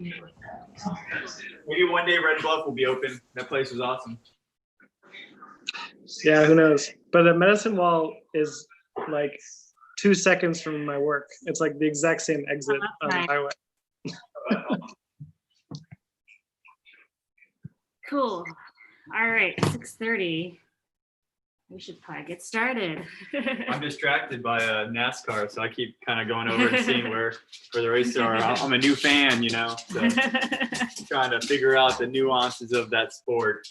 Maybe one day Red Bluff will be open. That place was awesome. Yeah, who knows? But the medicine wall is like 2 seconds from my work. It's like the exact same exit on the highway. Cool. All right, 6:30. We should probably get started. I'm distracted by NASCAR, so I keep kind of going over and seeing where the races are. I'm a new fan, you know, so trying to figure out the nuances of that sport.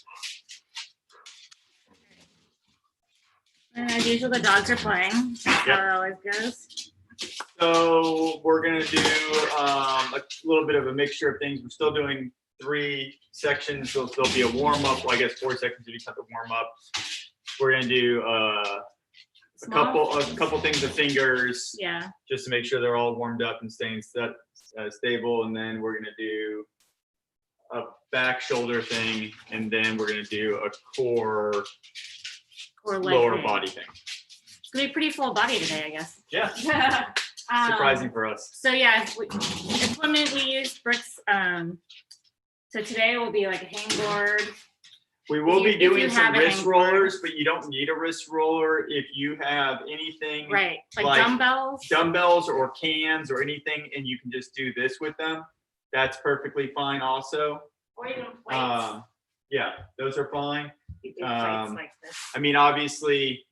And as usual, the dogs are playing. That's how it always goes. So we're gonna do a little bit of a mixture of things. We're still doing 3 sections, so there'll be a warm up. Well, I guess 4 sections if you count the warm up. We're gonna do a couple things with fingers, just to make sure they're all warmed up and staying stable. And then we're gonna do a back shoulder thing, and then we're gonna do a core lower body thing. It's gonna be pretty full body today, I guess. Yeah. Surprising for us. So yeah, equipment we use bricks. So today will be like a hangboard. We will be doing some wrist rollers, but you don't need a wrist roller if you have anything. Right, like dumbbells or cans or anything, and you can just do this with them. That's perfectly fine also. Or even plates. Yeah, those are fine. You do plates like this. I mean, obviously,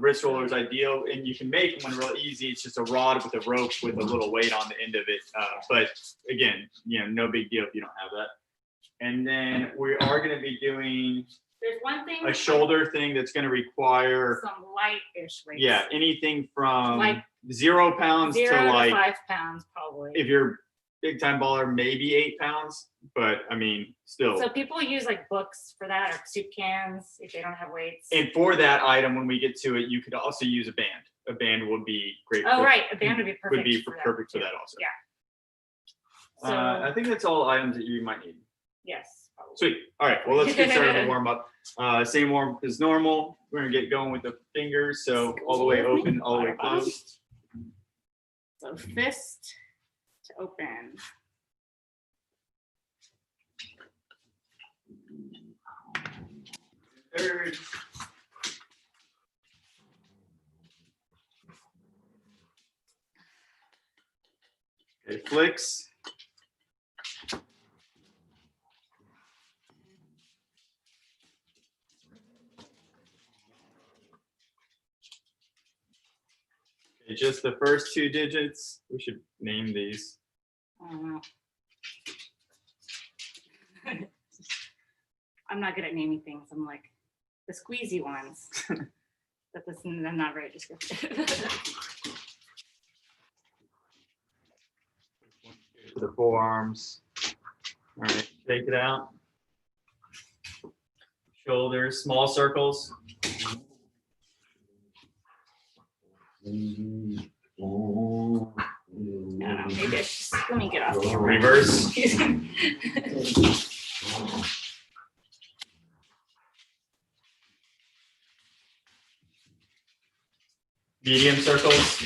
wrist roller is ideal, and you can make one real easy. It's just a rod with a rope with a little weight on the end of it. But again, you know, no big deal if you don't have that. And then we are going to be doing a shoulder thing that's going to require some light-ish weights. Yeah, anything from like 0 pounds to like 5 pounds probably. If you're big time baller, maybe 8 pounds, but I mean, still. So people use like books for that, or soup cans if they don't have weights. And for that item, when we get to it, you could also use a band. A band would be great. Oh, right, a band would be perfect. Perfect for that also. Yeah. So I think that's all items that you might need. Yes. Probably. Sweet. All right. Well, let's get started with the warm up. Same warm as normal. We're gonna get going with the fingers. So all the way open, all the way closed. So fist to open. Third. Okay, flicks. Okay, just the first 2 digits. We should name these. I'm not good at naming things. I'm like the squeezy ones. But I'm not very descriptive. The forearms. All right, take it out. Shoulders, small circles. Maybe I should, let me get off here. Reverse. Medium circles.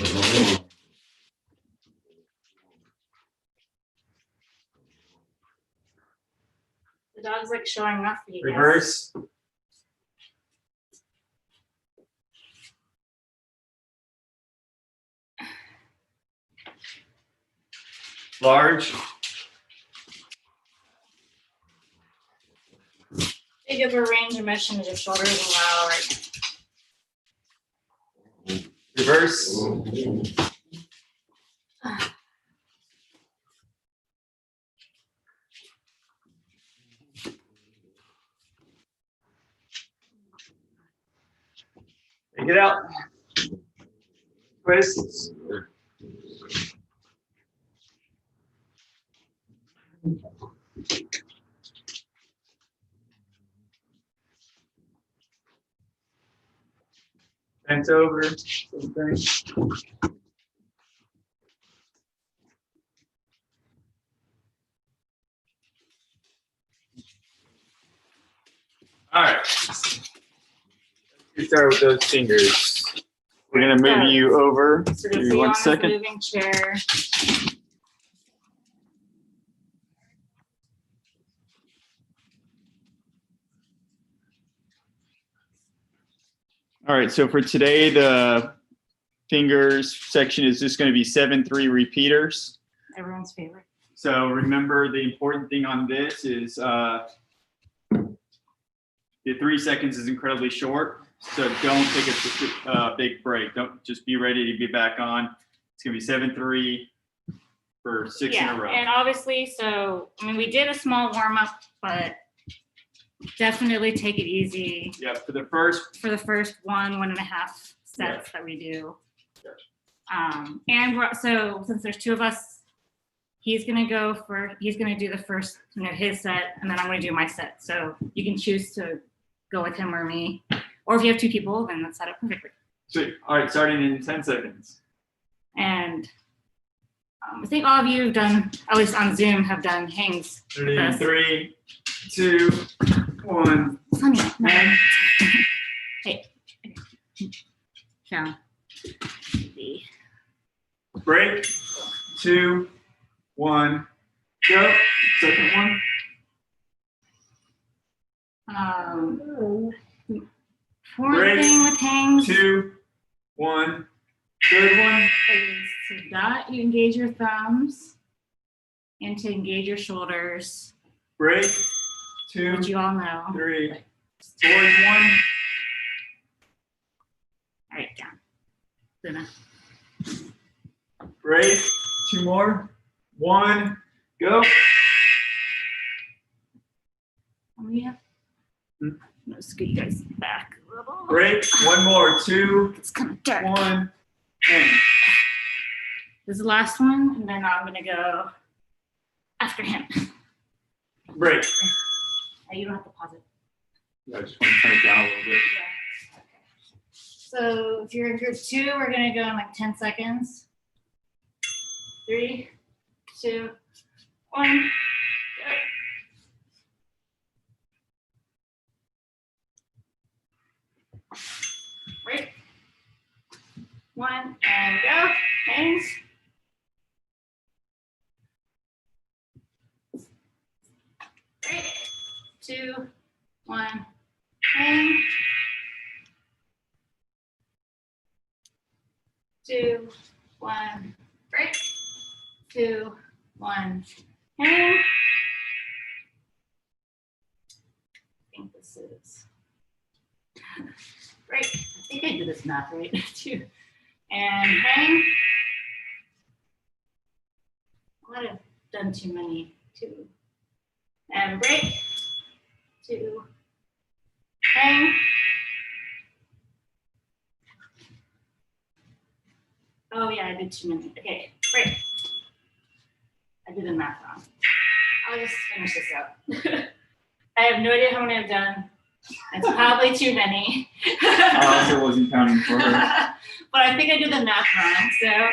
The dog's like showing off for you guys. Reverse. Large. Big of a range of motion as your shoulders allow right now. Reverse. Take it out. Twists. Bent over. Same thing. All right. Let's start with those fingers. We're gonna move you over. So Give me 1 second. moving chair. All right, so for today, the fingers section is just going to be 7-3 repeaters. Everyone's favorite. So remember, the important thing on this is the 3 seconds is incredibly short. So don't take a big break. Don't just be ready to be back on. It's going to be 7-3 for 6 in a row. And obviously, so, I mean, we did a small warm up, but definitely take it easy Yeah, for the first 1.5 sets that we do. And so since there's 2 of us, he's gonna do the first, his set, and then I'm gonna do my set. So you can choose to go with him or me, or if you have 2 people, then that's set up perfectly. Sweet. All right, starting in 10 seconds. And I think all of you have done, at least on Zoom, have done hangs. with us. 3, 2, 1. Funny. No. Hey. Down. Break. 2, 1. Go. Second one. Fourth Break. thing with hangs 2, 1. Third one. is to dot, you engage your thumbs, and to engage your shoulders, Break. 2, which you all know. 3. Fourth one. All right, down. Luna. Break. 2 more. 1. Go. Yeah. I'm gonna scoot you guys back a little. Break. 1 more. 2, It's kind of dark. 1. And This is the last one, and then I'm gonna go after him. break. You don't have to pause it. I just want to turn it down a little bit. Yeah. Okay. So if you're in group 2, we're gonna go in like 10 seconds. 3, 2, 1. Go. Break. 1 and go. Hangs. Break. 2, 1. Hang. 2, 1. Break. 2, 1. Hang. I think this is break. I think I did this math right. 2 and hang. I might have done too many. 2 and break. 2 hang. Oh yeah, I did too many. Okay, break. I did the math wrong. I'll just finish this up. I have no idea how many I've done. It's probably too many. I also wasn't counting for her. But I think I did the math wrong, so.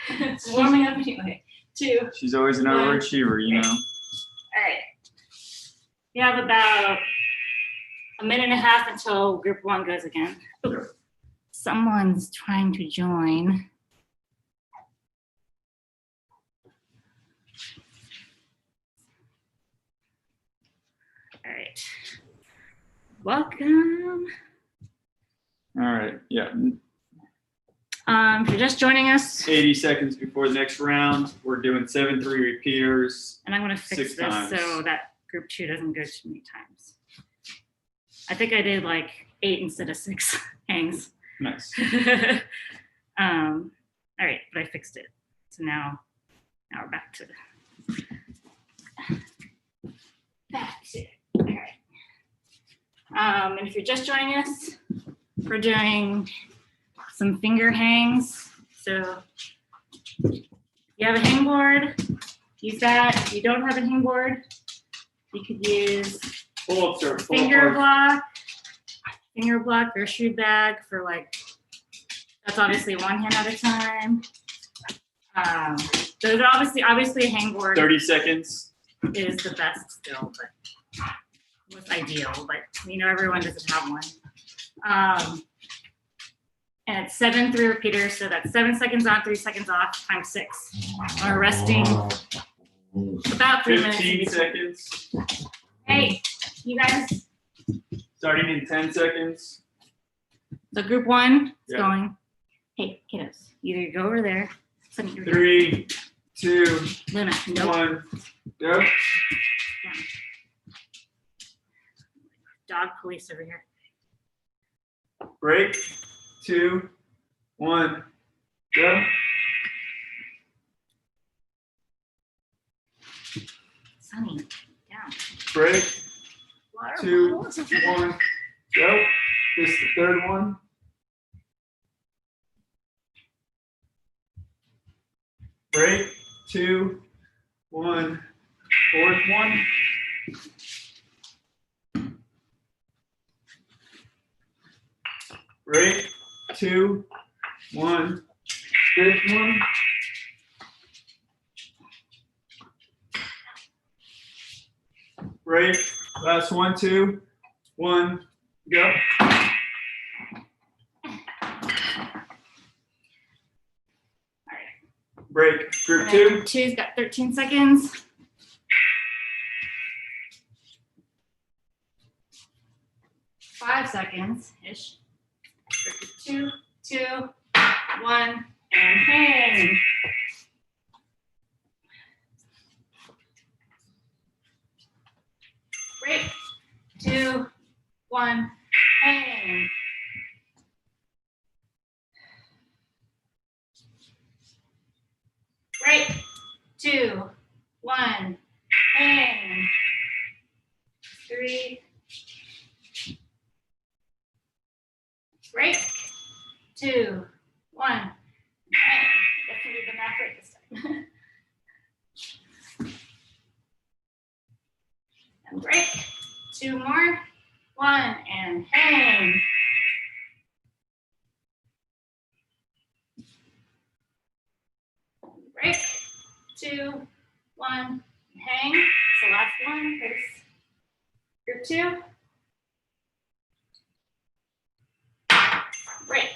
It's warming up anyway. 2. She's always an overachiever, you know. All right. We have about a minute and a half until group 1 goes again. Ooh. Someone's trying to join. All right. Welcome. All right, yeah. If you're just joining us, 80 seconds before the next round, we're doing 7-3 repeaters. and I'm going to fix 6 this times. so that group 2 doesn't go too many times. I think I did like 8 instead of 6 hangs. Nice. All right, but I fixed it. So now we're back to it. All right. And if you're just joining us, we're doing some finger hangs. So if you have a hang board, use that. If you don't have a hang board, you could use Pull up, sir. Pull finger up. block or shoe bag for like, that's obviously 1 hand at a time. Those are obviously a hang board 30 seconds. is the best still, but was ideal, but everyone doesn't have one. And it's 7-3 repeaters, so that's 7 seconds on, 3 seconds off, times 6. We're resting about 3 minutes. 15 seconds. Hey, you guys, Starting in 10 seconds. So group one is Yeah. going. Hey, kiddos, you go over there. Sunny, you're 3, 2, Luna, nope. 1, go. Dog police over here. Break. 2, 1, go. Sunny, down. Break. Water 2, bottles over there. 1, go. This is the third one. Break. 2, 1, fourth one. Break. 2, 1, fifth one. Break. Last one, 2, 1, go. Break. Group And 2. then two's got 13 seconds. Five seconds ish. Group 2, 2, 1, and hang. Break. 2, 1, hang. Break. 2, 1, hang. 3. Break. 2, 1, hang. I can do the math right this time. And break. 2 more. 1 and hang. Break. 2, 1, hang. So last one is group 2. Break.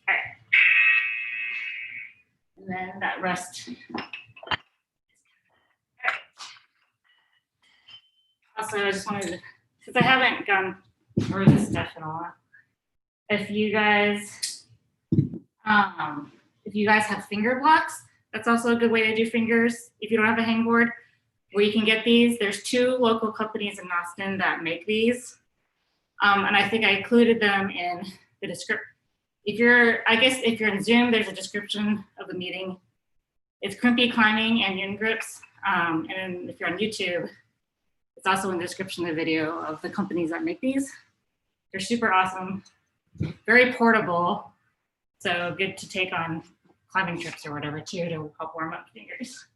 All right. And then that rest. All right. Also, I just wanted to, since I haven't gone through this stuff in a while, if you guys have finger blocks, that's also a good way to do fingers. If you don't have a hangboard, where you can get these, there's 2 local companies in Austin that make these. And I think I included them in the description. If you're in Zoom, there's a description of the meeting. It's crimpy climbing and yin grips. And then if you're on YouTube, it's also in the description of the video of the companies that make these. They're super awesome, very portable. So good to take on climbing trips or whatever too, to help warm up fingers.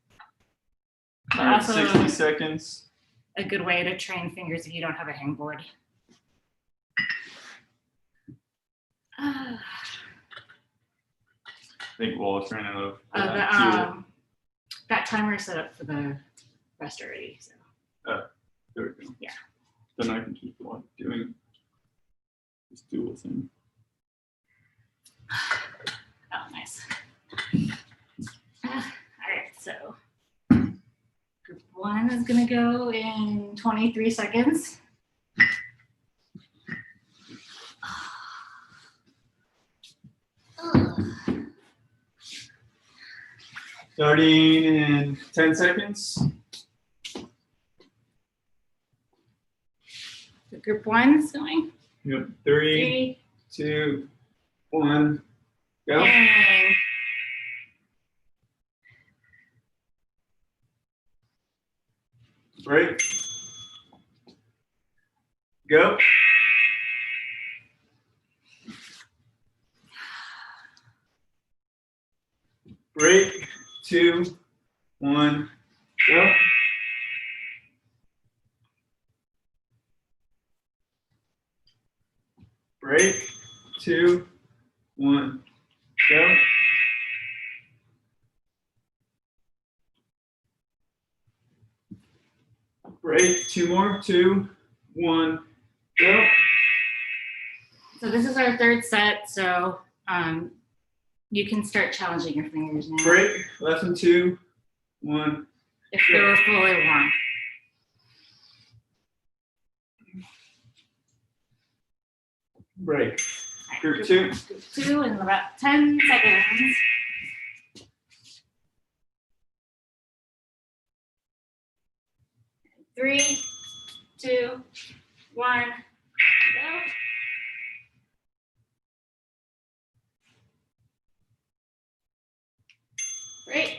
But All right, also 60 seconds. a good way to train fingers if you don't have a hangboard. I think Wallace ran out of That timer is set up for the rest already. So there we go. Yeah. Then I can keep on doing this dual thing. oh, nice. All right, so group 1 is gonna go in 23 seconds. Starting in 10 seconds. So group 1 is going. Yep. 3, 2, 1, go. Hang. Break. Go. Break. 2, 1, go. Break. 2, 1, go. Break. 2 more. 2, 1, go. So this is our third set. So you can start challenging your fingers now. Break. Last one. 2, 1. If they were fully warm. Break. All right, Group two. Group two in about 10 seconds. Three, two, one, go. Break.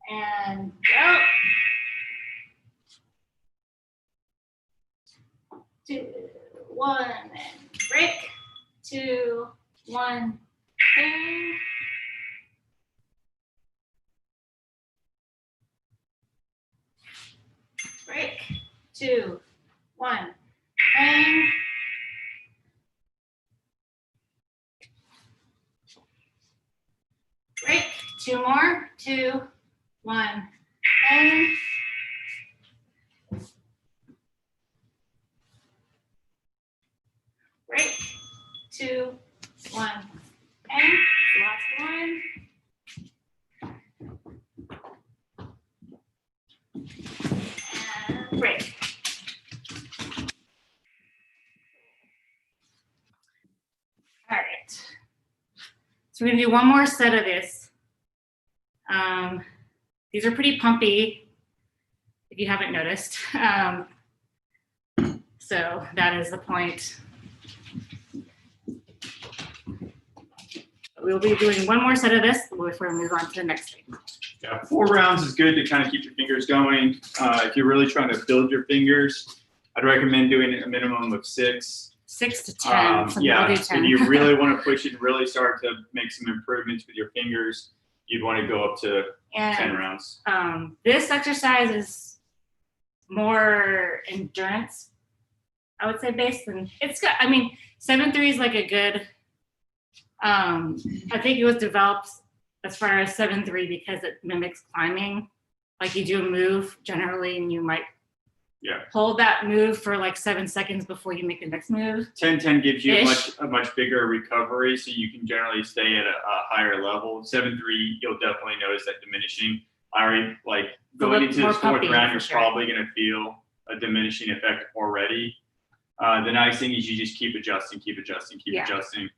And go. 2, 1, and break. 2, 1, bang. Break. 2, 1, bang. Break. 2 more. 2, 1, bang. Break. 2, 1, bang. Last one. And break. All right. So we're gonna do one more set of this. These are pretty pumpy, if you haven't noticed. So that is the point. We'll be doing one more set of this before we move on to the next thing. Yeah, 4 rounds is good to kind of keep your fingers going. If you're really trying to build your fingers, I'd recommend doing a minimum of 6. 6 to 10. Some Yeah, people do 10. if you really want to push it and really start to make some improvements with your fingers, you'd want to go up to 10 rounds. This exercise is more endurance, I would say, based, and it's got, I mean, 7-3 is like a good, I think it was developed as far as 7-3 because it mimics climbing. Like you do a move generally and you might hold that move for like 7 seconds before you make the next move. 10-10 gives you a much bigger recovery, so you can generally stay at a higher level. 7-3, you'll definitely notice that diminishing. Already, like going into the 4th round, you're probably going to feel a diminishing effect already. The nice thing is you just keep adjusting, keep adjusting.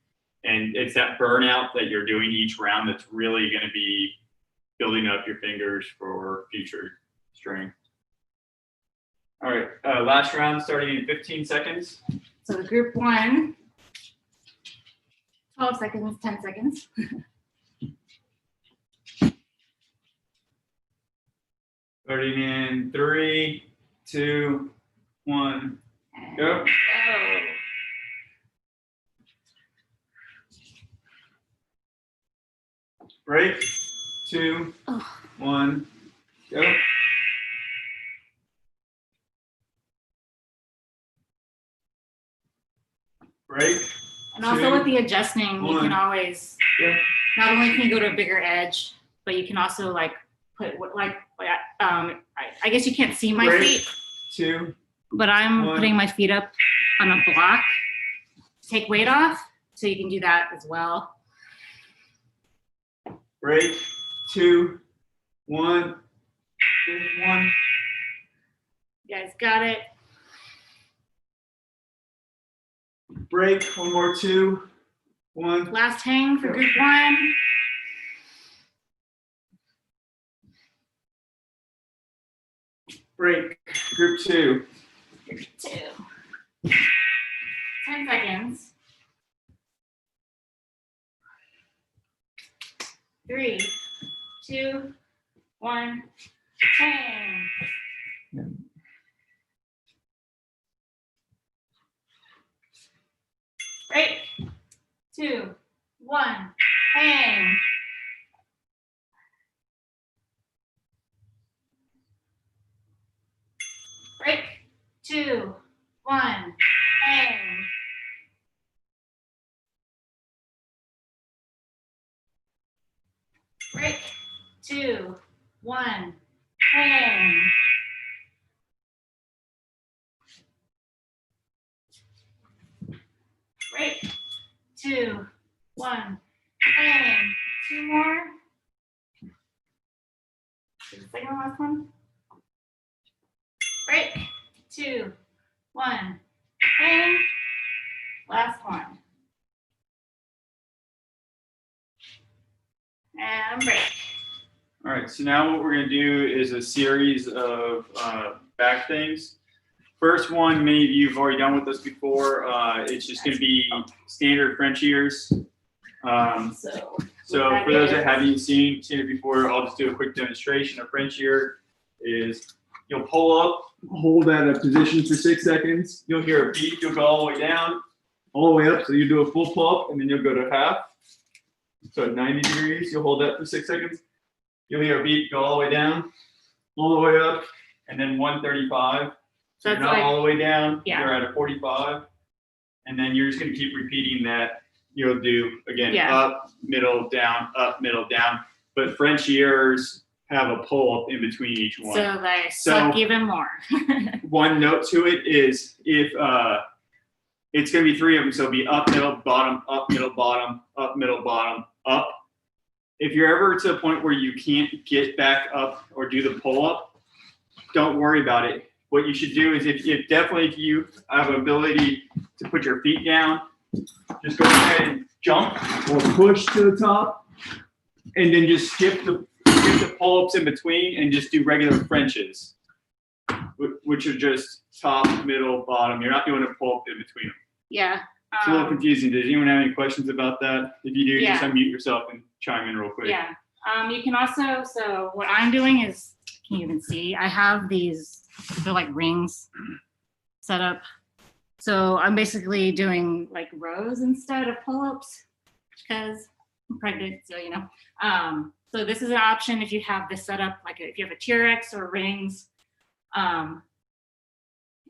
And it's that burnout that you're doing each round that's really going to be building up your fingers for future strength. All right, last round starting in 15 seconds. So the group 1, 12 seconds, 10 seconds. Starting in 3, 2, 1, go. Break. 2, 1, go. Break. And also with the adjusting, you can always, not only can you go to a bigger edge, but you can also like put I guess you can't see my feet. 2. But I'm putting my feet up on a block to take weight off, so you can do that as well. Break. 2, 1. 1. You guys got it. Break. One more. 2, 1. Last hang for group 1. Break. Group 2. Group 2. 10 seconds. 3, 2, 1. Hang. Break. 2, 1. Hang. Break. 2, 1. Hang. Break. 2, 1. Hang. Break. 2, 1. Hang. 2 more. The second and last one. Break. 2, 1. Hang. last one. And break. All right, so now what we're gonna do is a series of back things. First one, many of you have already done with us before. It's just gonna be standard French ears. So for those that haven't seen it before, I'll just do a quick demonstration. A French ear is you'll pull up, hold at a position for 6 seconds. You'll hear a beat. You'll go all the way down, all the way up. So you do a full pull up, and then you'll go to half. So at 90 degrees, you'll hold that for 6 seconds. You'll hear a beat. Go all the way down, all the way up, and then 135. So you're not all the way down. Yeah. You're at a 45, and then you're just going to keep repeating that. You'll do again up, middle, down, up, middle, down. But French ears have a pull up in between each one. So they suck even more. One note to it is if it's going to be 3 of them, so it'll be up, middle, bottom, up, middle, bottom, up, middle, bottom, up. If you're ever to a point where you can't get back up or do the pull up, don't worry about it. What you should do is if you have ability to put your feet down, just go ahead and jump or push to the top, and then just skip the pull-ups in between and just do regular Frenches, which are just top, middle, bottom. You're not doing a pull-up in between them. Yeah. It's a little confusing. Does anyone have any questions about that? If you do, just unmute yourself and chime in real quick. Yeah. You can also, so what I'm doing is, can you even see? I have these, they're like rings set up. So I'm basically doing like rows instead of pull-ups because I'm pregnant, so you know. So this is an option if you have this set up, like if you have a T-Rex or rings. And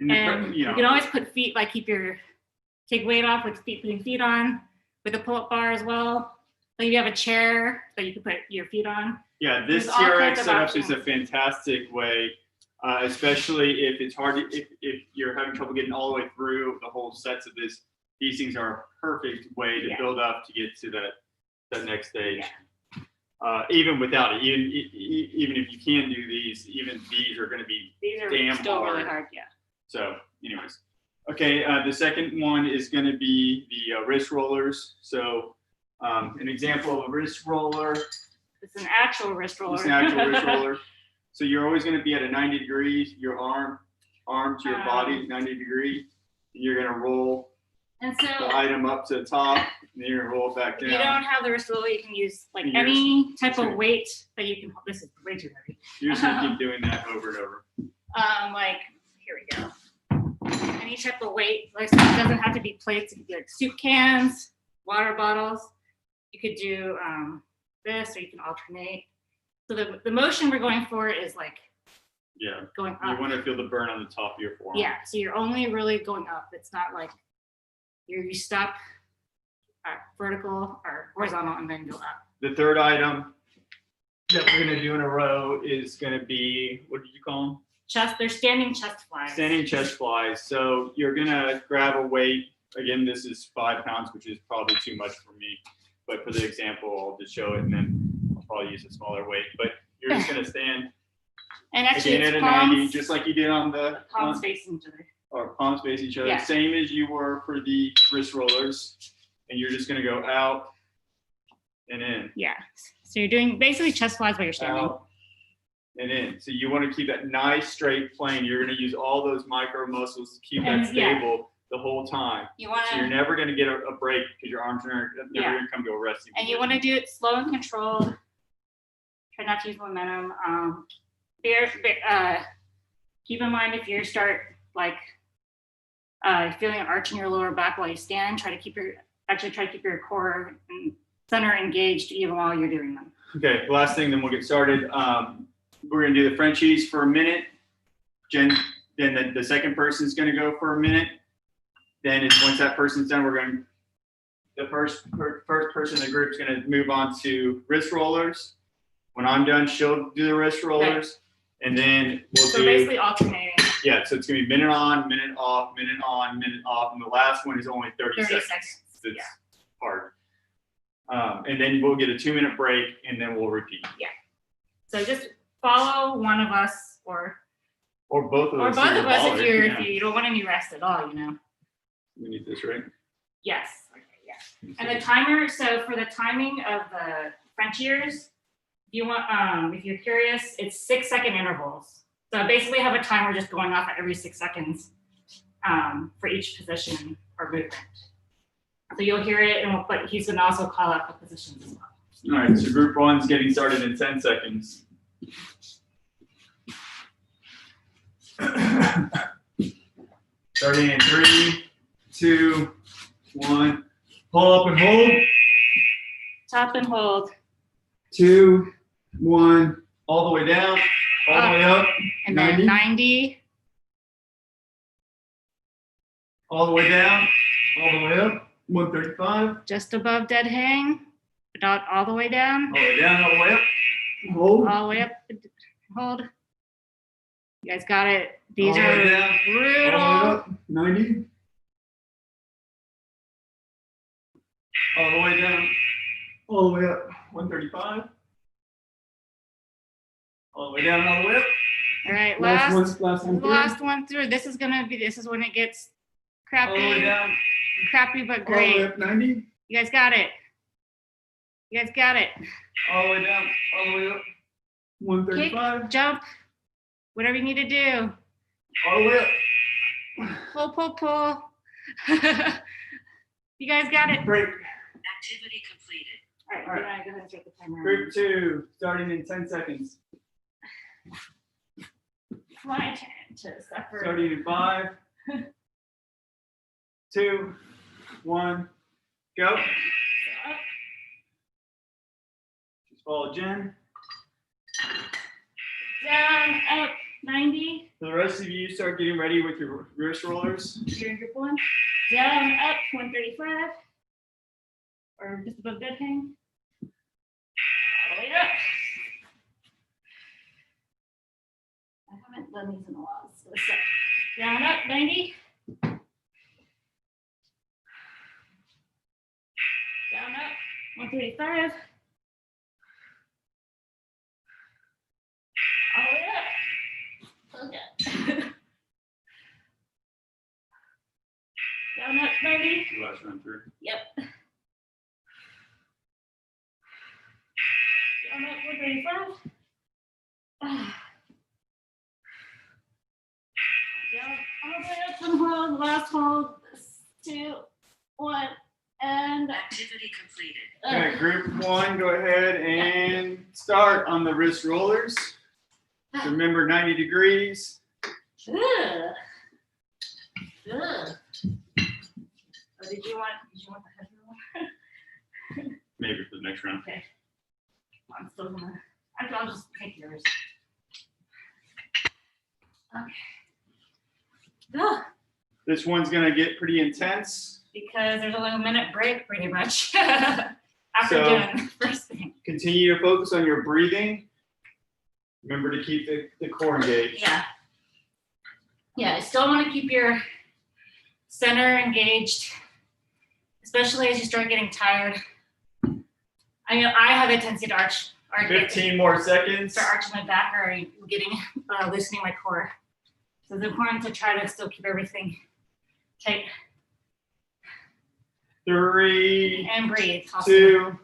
you can always put feet, like take weight off with putting feet on with a pull-up bar as well. Like you have a chair that you can put your feet on. Yeah, this T-Rex setup is a fantastic way. Especially if it's hard to, if you're having trouble getting all the way through the whole sets of this, these things are a perfect way to build up to get to that next stage. Yeah. Even without it, even if you can do these, even these are going to be damn still hard. really hard. Yeah. So, anyways, okay. The second one is going to be the wrist rollers. So, an example of a wrist roller. It's an actual wrist roller. It's an actual wrist roller. So you're always going to be at a 90 degrees, your arm to your body, 90 degrees. You're going to roll the item up to the top, and then you're going to roll it back down. If you don't have the wrist roller, you can use like any type of weight that you can. This is way too heavy. You're just going to keep doing that over and over. Like, here we go. Any type of weight. Like, so it doesn't have to be plates. It could be like soup cans, water bottles. You could do this, or you can alternate. So the motion we're going for is like going up. You want to feel the burn on the top of your forearm. Yeah, so you're only really going up. It's not like you stop vertical or horizontal and then go up. The third item that we're going to do in a row is going to be, what did you call them? They're standing chest flies. Standing chest flies. So you're going to grab a weight. Again, this is 5 pounds, which is probably too much for me. But for the example, I'll just show it and then I'll probably use a smaller weight. But you're just going to stand and actually again at a palms, 90, just like you did on the palms facing each other. Or palms facing each other. Yeah. Same as you were for the wrist rollers. And you're just going to go out and in. Yeah. So you're doing basically chest flies while you're standing. Out and in. So you want to keep that nice straight plane. You're going to use all those micro muscles to keep that stable the whole time. So you're never going to get a break because your arms are never going to come to a resting position. And you want to do it slow and controlled. Try not to use momentum. Keep in mind if you start like feeling an arch in your lower back while you stand, try to keep your core and center engaged even while you're doing them. Okay, last thing, then we'll get started. We're going to do the Frenchies for a minute. Then the second person is going to go for a minute. Then once that person's done, the first person in the group is going to move on to wrist rollers. When I'm done, she'll do the wrist rollers. Okay. And then we'll do basically alternating. Yeah, so it's going to be minute on, minute off, minute on, minute off. And the last one is only 30 seconds. It's hard. And then we'll get a 2-minute break and then we'll repeat. Yeah. So just follow one of us or both of us. Or both of us if you don't want any rest at all, you know. We need this, right? Yes. Okay, yeah. And the timer, so for the timing of the French ears, if you want, if you're curious, it's 6-second intervals. So basically have a timer just going off at every 6 seconds for each position or movement. So you'll hear it, but he's gonna also call out the positions as well. All right, so group one's getting started in 10 seconds. Starting in 3, 2, 1. Pull up and hold. Top and hold. 2, 1. All the way down. All the way up. And then 90. All the way down. All the way up. 135. Just above dead hang, but not all the way down. All the way down. All the way up. Hold. All the way up. Hold. You guys got it. These All the are way down. brutal. All the way up. 90. All the way down. All the way up. 135. All the way down. All the way up. All right, Last one through. last one through. This is when it gets All the way crappy, down. crappy but All the way great. up. 90. You guys got it. You guys got it. All the way down. All the way up. 135. Kick, jump, whatever you need to do. All the way up. Pull, pull, pull. You guys got it. Break. Activity completed. All right, All right. we're gonna go ahead and start the timer. Group 2, starting in 10 seconds. It's my turn to suffer. Starting in 5, 2, 1, go. Just follow Jen. Down, up, 90. For the rest of you, start getting ready with your wrist rollers. You're in group 1. Down, up, 135. Or just above dead hang. All the way up. I haven't done these in a while. So let's start. Down, up, 90. Down, up, 135. All the way up. Okay. Down, up, 90. Last run through. Yep. Down, up, 135. Down, all the way up and hold. Last hold. 2, 1, and Activity completed. Okay, group 1, go ahead and start on the wrist rollers. Remember 90 degrees. Ugh. Ugh. Oh, did you want the heavy one? Maybe for the next round. Okay. I'm still gonna. I'll just take yours. Okay. Ugh. This one's gonna get pretty intense. Because there's only a minute break, pretty much. After So- doing the first thing. Continue to focus on your breathing. Remember to keep the core engaged. Yeah. Yeah, I still want to keep your center engaged, especially as you start getting tired. I know I have a tendency to arch 15 more seconds. start arching my back or getting loosening my core. So it's important to try to still keep everything tight 3, and breathe. Also. 2,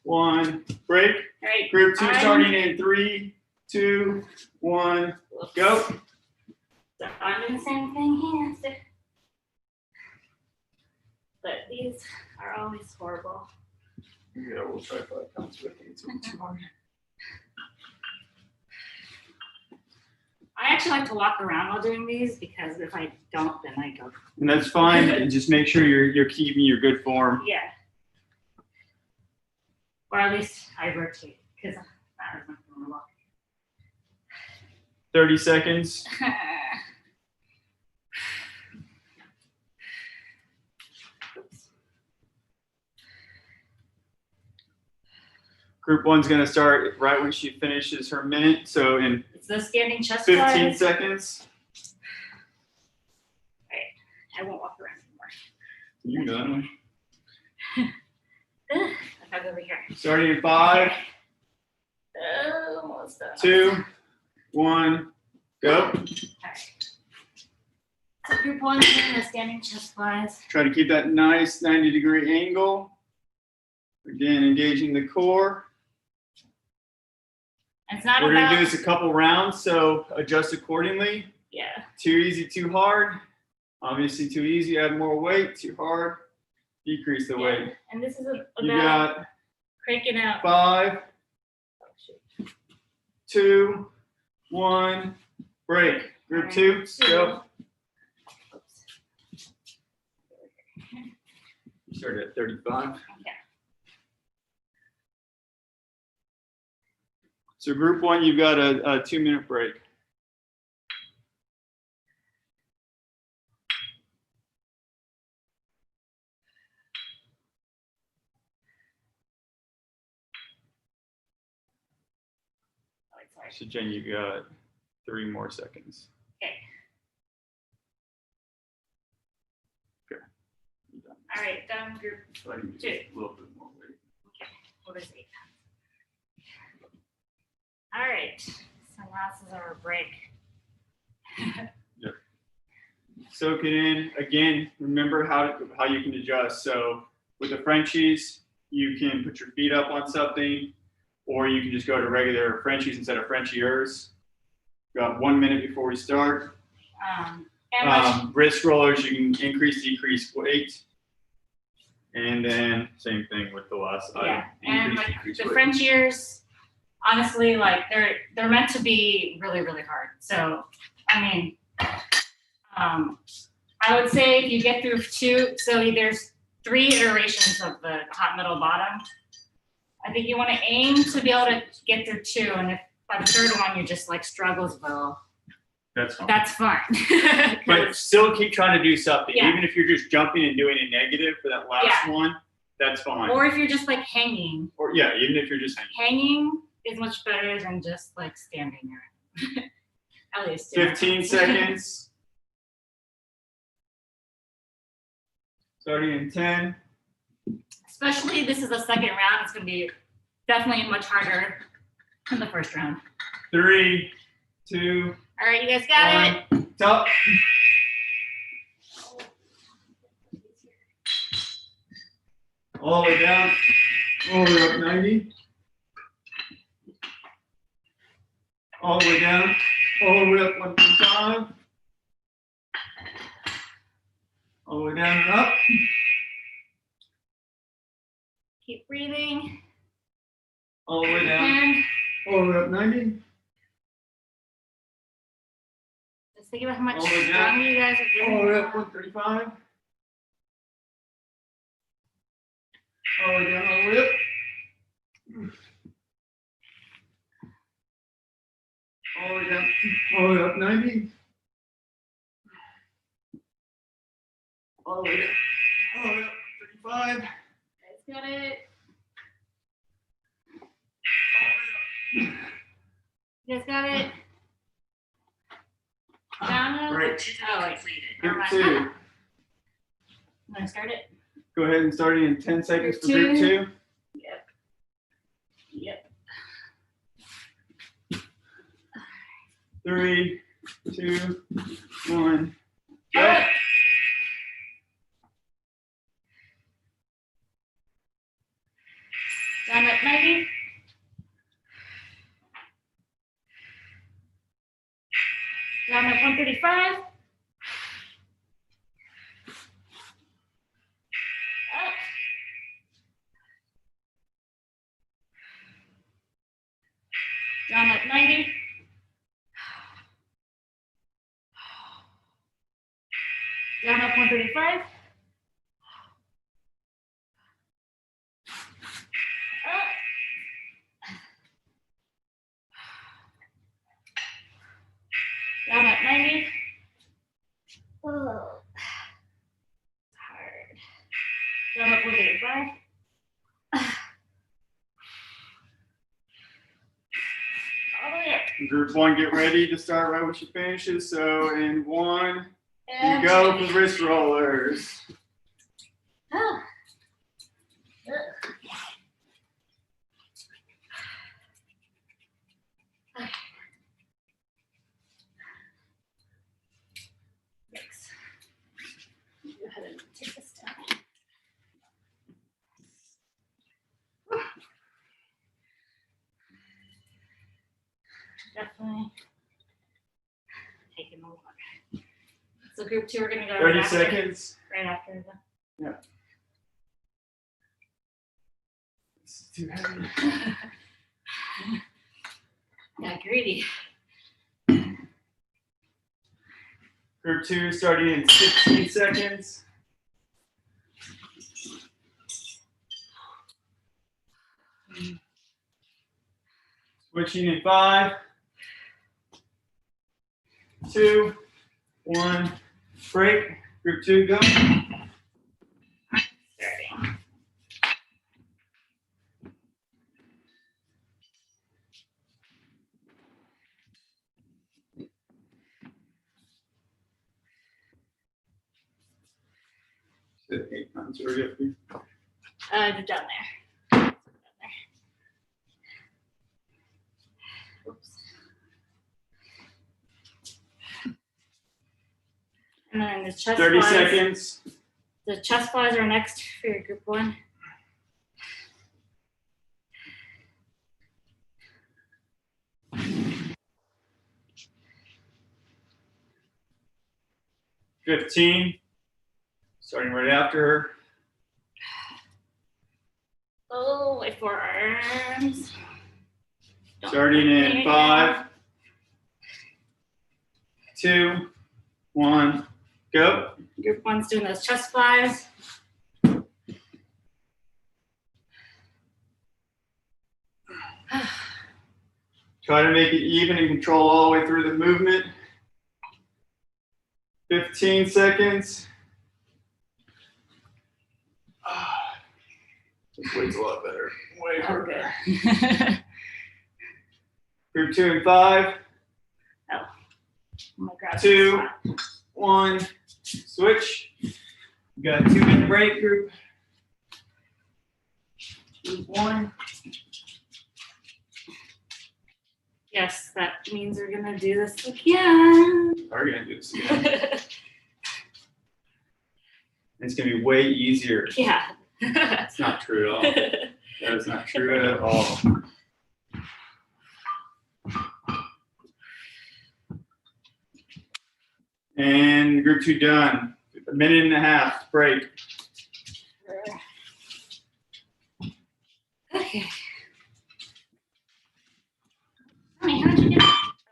1, break. All right. Group 2 I'm- starting in 3, 2, 1, go. So I'm doing the same thing here. So- But these are always horrible. Yeah, we'll try 5 counts with it. It's too hard. I actually like to walk around while doing these because if I don't, then I go. And that's fine. And just make sure you're keeping your good form. Yeah. Or at least I rotate because that is not going to walk. 30 seconds. Group 1's going to start right when she finishes her minute. So in It's the standing chest 15 flies. seconds. I won't walk around You got it. anymore. Okay, over here. Starting in 5, Almost done. 2, 1, go. Okay. So group one's doing the standing chest flies. Try to keep that nice 90-degree angle. Again, engaging the core. It's not We're about, gonna do this a couple rounds, so adjust accordingly. yeah. Too easy, too hard. Obviously too easy, add more weight. Too hard, decrease the Yeah. weight. And this is You about got cranking out. 5, Oh, shoot. 2, 1, break. Group 2, go. Oops. Start at 35. Yeah. So group 1, you've got a 2-minute break. Oh, wait, sorry. So Jen, you got 3 more seconds. Okay. Okay. You're done. All right, done group. So I can do 2. a little bit more weight. Okay. What is 8? All right. So now this is our break. Soak it in. Again, remember how you can adjust. So with the Frenchies, you can put your feet up on something, or you can just go to regular Frenchies instead of Frenchiers. Got 1 minute before we start. And much, Wrist rollers, you can increase, decrease weight. And then same thing with the last yeah, item. and Increase, like decrease the weight. French ears, honestly, like they're meant to be really, really hard. So I mean, I would say if you get through 2, so there's 3 iterations of the top, middle, bottom. I think you want to aim to be able to get through 2, and if by the 3rd one you just like struggles, well, That's fine. that's fine. But still keep trying to do something. Yeah. Even if you're just jumping and doing a negative for that last one, that's fine. Or if you're just like hanging. Or yeah, even if you're just hanging. Hanging is much better than just like standing there. At least. 15 seconds. Starting in 10. Especially this is the second round. It's going to be definitely much harder than the first round. 3, 2, All right, you guys got it. 1. Top. All the way down. All the way up 90. All the way down. All the way up 125. All the way down and up. Keep breathing. All the way down. And All the way up 90. just think about how much All the way down. stronger you guys are All the way up doing. 135. All the way down, all the way up. All the way down, all the way up 90. All the way down, all the way up 35. You guys got it. You guys got it. Down. Great. Activity Oh, wait. completed. Never Group mind. 2. I'm gonna start it. Go ahead and start in 10 seconds for Group group 2. Yep. Yep. 3, 2, 1. Go. Down up 90. Down up 135. Up. Down up 90. Down up 135. Up. Down at 90. Oh, it's hard. Down up 135. All the way up. Group 1, get ready to start right when she finishes. So in 1, And you go for the wrist rollers. Ah. Yikes. Definitely taking a look. So group 2, we're gonna go 30 right after, seconds. right after the. It's too heavy. Yeah, greedy. Group 2 starting in 16 seconds. Switching in 5, 2, 1. Break. Group 2, go. Starting. 8 times already up here. Down there. Oops. And then the chest 30 flies. seconds. The chest flies are next for your group 1. $15. Starting right after her. Oh, wait for arms. Don't Starting let me in 5, 2, 1, go. Group 1's doing those chest flies. Try to make it even and control all the way through the movement. 15 seconds. This weight's a lot better. Way Oh, harder. good. Group 2 and 5, Oh my God. 2, 1, switch. We got a 2-minute break, group. Group 1. Yes, that means we're gonna do this again. Are we gonna do this again? It's gonna be way easier. Yeah. It's not true at all. That is not true at all. And group 2 done. 1.5 minutes break. Okay. Honey, how'd you get?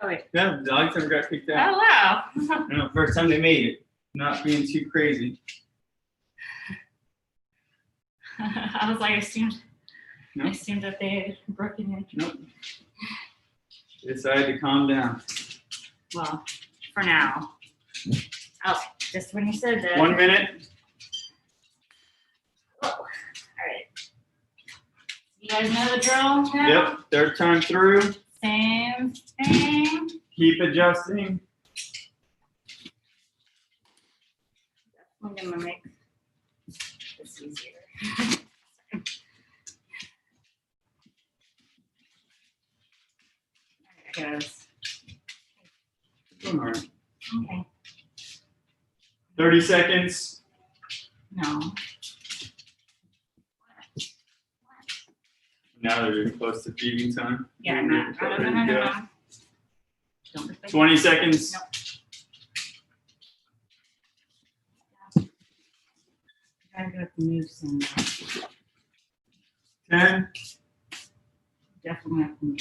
Oh wait. Yeah, the dogs never got kicked out. Oh wow. I know, first time they made it. Not being too crazy. I was like, I assumed No. that they had broken in. Nope. Decided to calm down. Well, for now. Oh, just when you said that. 1 minute. Oh, all right. You guys know the drill now? Yep, third time through. Same thing. Keep adjusting. I'm gonna make this easier. There it goes. All right. Okay. 30 seconds. No. Now they're getting close to feeding time. Yeah, no. Don't be 20 seconds. Nope. Gotta go with the new soon. 10, Definitely have to move.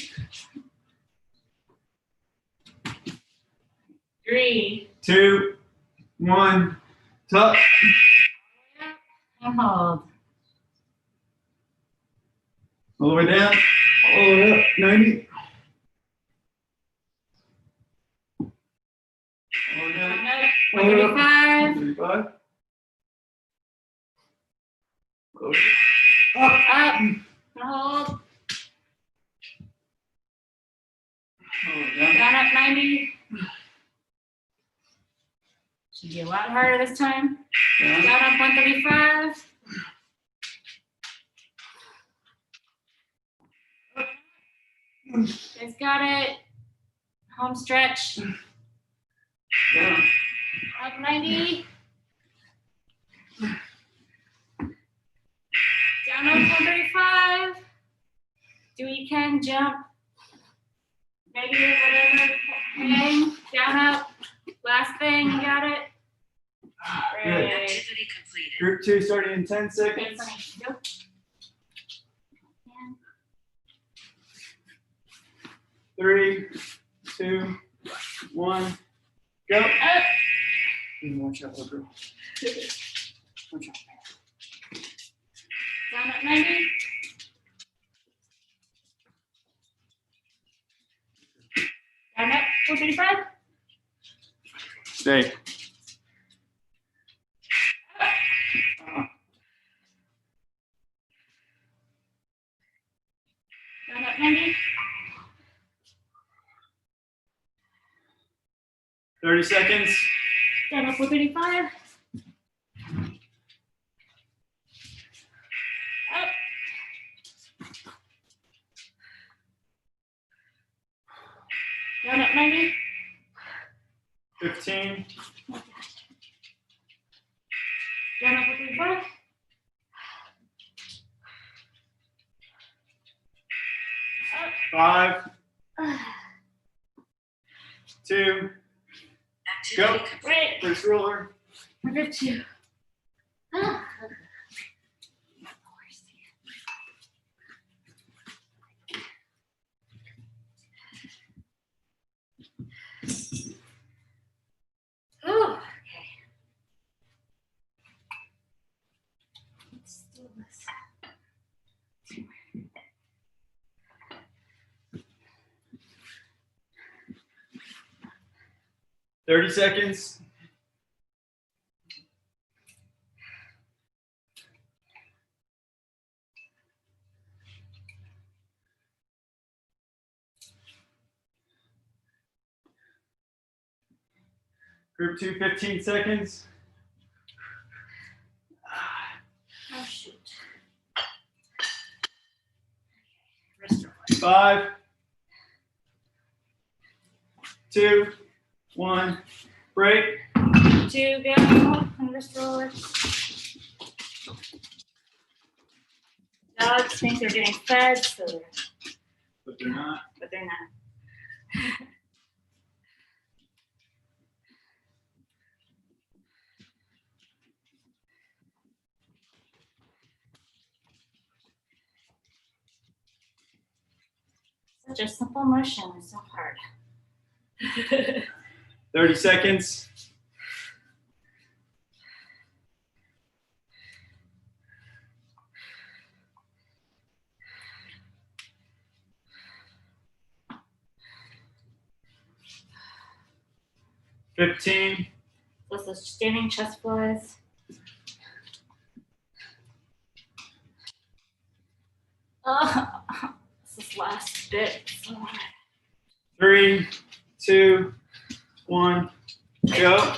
3. 2, 1, tuck. And hold. All the way down. All the way up. 90. All the way down. 135. 35. Close. Up. Hold. All the way down. Down up 90. Should be a lot harder this time. Down. Down up 135. You guys got it. Home stretch. Down. Up 90. Down up 135. Do what you can, jump. negative, whatever. Hang, down, up. Last thing, you got it? Good. Great. Activity completed. Group 2 starting in 10 Okay, seconds. funny. Go. And 3, 2, 1, go. up. Watch out, little girl. Watch out. Down at 90. Down up 435. Stay. Down up 90. 30 seconds. Down up 435. Up. Down up 90. 15. Down up 435. Up. 5, Ah, 2, Activity Go. completed. Great. first roller. Number 2. Ah. Oh, okay. Let's do this. 30 seconds. Group 2, 15 seconds. Oh, shoot. Wrist roll. 5, 2, 1, break. 2, go. And wrist roller. Dogs think they're getting fed, so they're, But they're not. but they're not. Such a simple motion is so hard. 30 seconds. $15. Plus the standing chest flies. Oh, this last bit. is so hard. 3, 2, 1, go.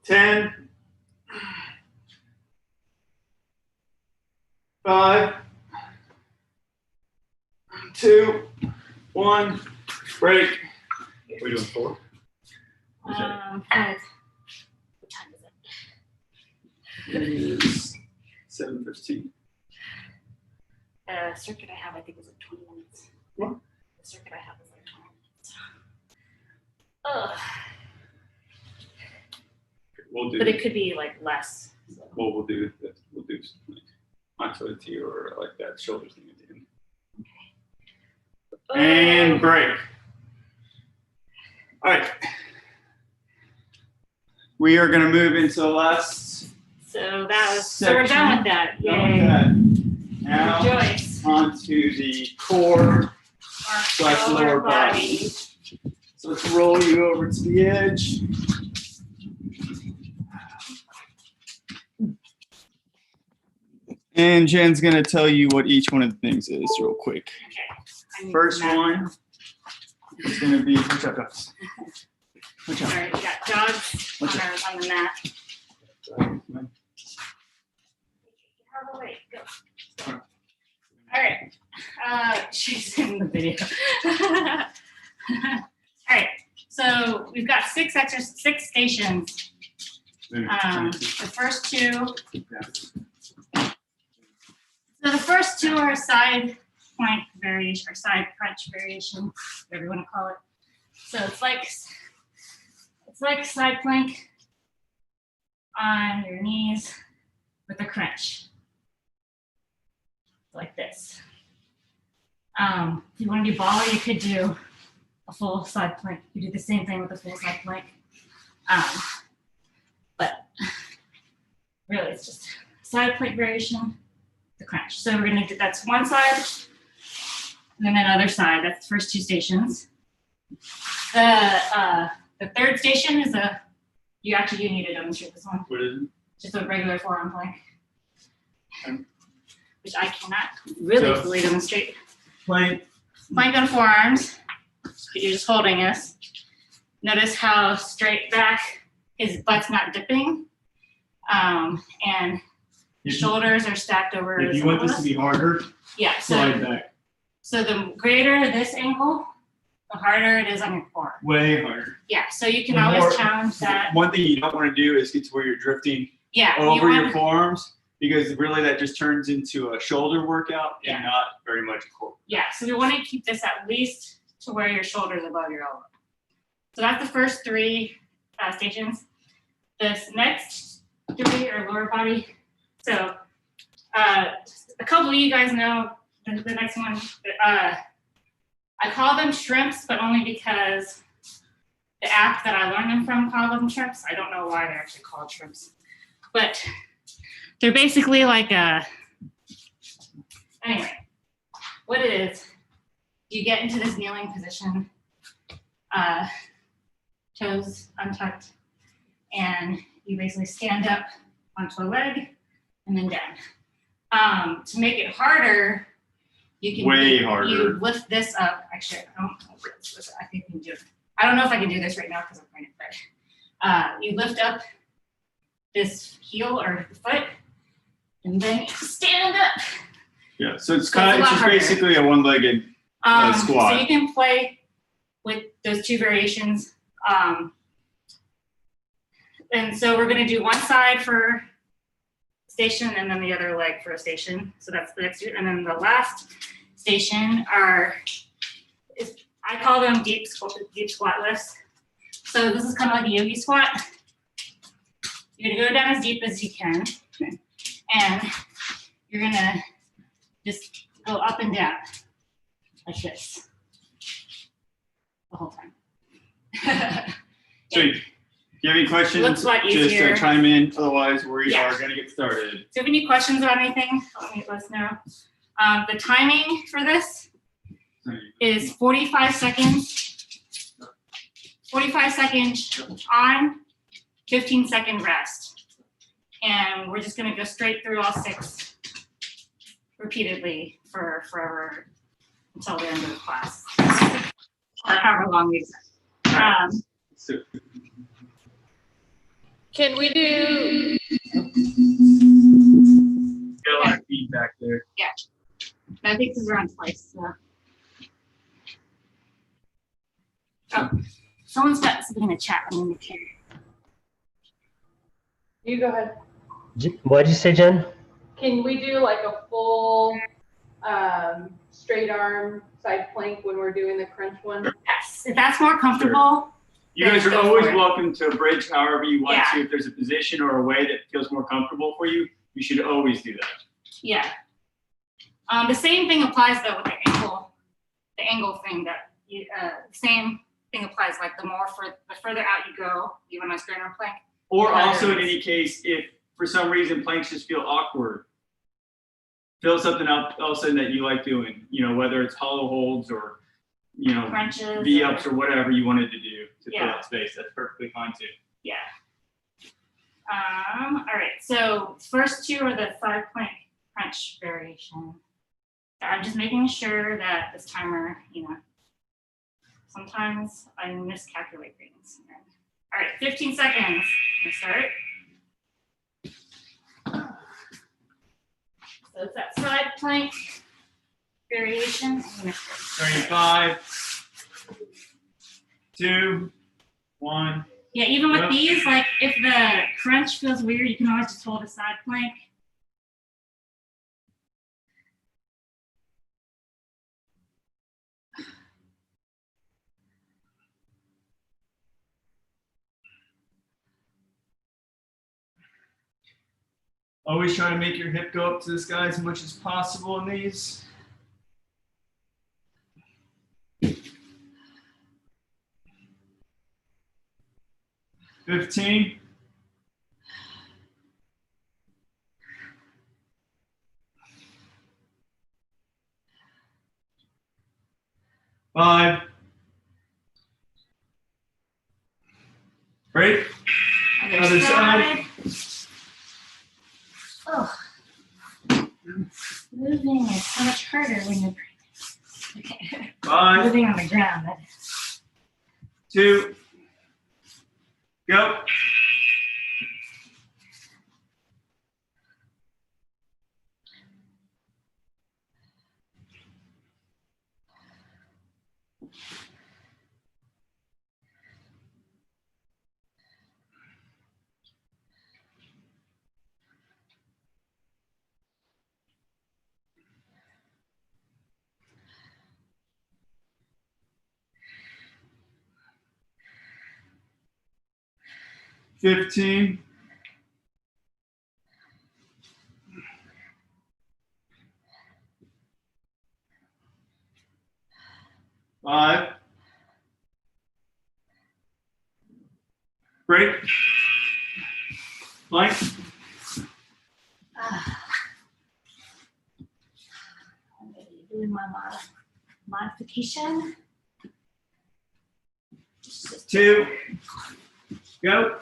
Ten, 5, 2, 1, break. We're doing 4. 5. What time is it? It is 7:15. Circuit I have, I think, was like 20 minutes. What? The circuit I have was like 20 minutes. Ugh. We'll do. But it could be like less. So. Well, we'll do like onto a T or like that shoulder thing at the end. And break. All right. We are going to move into the last. So that was. So we're done with that. Done Yay. with that. Now Rejoice. onto the core / lower body. So let's roll you over to the edge. And Jen's going to tell you what each one of the things is real quick. I need First the map. one is going to be, watch out, dogs. Watch out. All right, we got dogs Watch on the mat. Out of the way, go. All right. She's in the video. All right, so we've got six stations. The first two. So the first two are side plank variation or side crunch variation, whatever you want to call it. So it's like side plank on your knees with a crunch, like this. If you want to do ball, you could do a full side plank. You do the same thing with a full side plank. But really, it's just side plank variation, the crunch. So we're gonna do, that's one side, and then that other side. That's the first two stations. The third station is you need to demonstrate this one. What is it? Just a regular forearm plank, Okay. which I cannot really So- fully demonstrate. Plank. Plank on forearms. You're just holding this. Notice how straight back his butt's not dipping, and shoulders are stacked over. If his you want this to elbows. be harder, Yeah. slide back. So the greater this angle, the harder it is on your core. Way harder. Yeah. So you can The always more- challenge that. One thing you don't want to do is get to where you're drifting Yeah. over your want, forearms, because really that just turns into a shoulder workout Yeah. and not very much a core. yeah. So we want to keep this at least to where your shoulders above your elbow. So that's the first three stations. This next three are lower body. So a couple of you guys know the next one. I call them shrimps, but only because the app that I learned them from called them shrimps. I don't know why they're actually called shrimps, but they're basically like anyway, what it is, you get into this kneeling position, toes untucked, and you basically stand up onto a leg and then down. To make it harder, you can Way harder. You lift this up. Actually, I think you can do it. I don't know if I can do this right now because I'm pointing, but you lift up this heel or foot, and then you stand up. Yeah. So it's So it's a lot just harder. basically a one-legged. Squat. So you can play with those two variations. And so we're going to do one side for station and then the other leg for a station. So that's the next two. And then the last station I call them deep squat lifts. So this is kind of like a yogi squat. You're going to go down as deep as you can. And you're going to just go up and down like this the whole time. So if you have any questions, Looks a lot just easier. chime in. Otherwise, we Yeah. are going to get started. So if you have any questions about anything, let us know. The timing for this is 45 seconds. 45 seconds on, 15-second rest. And we're just going to go straight through all six repeatedly for forever until the end of the class. Or however long we So, Can we do, got a lot of feedback there. I think because we're on twice. So. Oh, someone's got something in the chat. I'm in the queue. you go ahead. What did you say, Jen? Can we do like a full straight arm side plank when we're doing the crunch one? Yes, if that's more comfortable. You guys are Go always for it. welcome to bridge however you want Yeah. to. If there's a position or a way that feels more comfortable for you, you should always do that. Yeah. The same thing applies though with the angle thing that you, same thing applies, like the further out you go, even on a straight arm plank. Or Yeah. also in any case, if for some reason planks just feel awkward, fill something up all of a sudden that you like doing, whether it's hollow holds or, Crunches. V-ups or whatever you wanted to do to fill Yeah. that space. That's perfectly fine too. Yeah. All right, so first two are the side plank crunch variation. So I'm just making sure that this timer, sometimes I miscalculate things. All right, 15 seconds. Let's start. So it's that side plank variation. Starting 5, 2, 1. Yeah, even with Yep. these, like if the crunch feels weird, you can always just hold a side plank. Always try to make your hip go up to the sky as much as possible in these. 15. 5. Break. Other side. Oh, moving is so much harder when you're okay. 5, Moving on the ground. That is. 2, go. $15. 5. Break. Plank. I'm gonna be doing my modification. 2, go.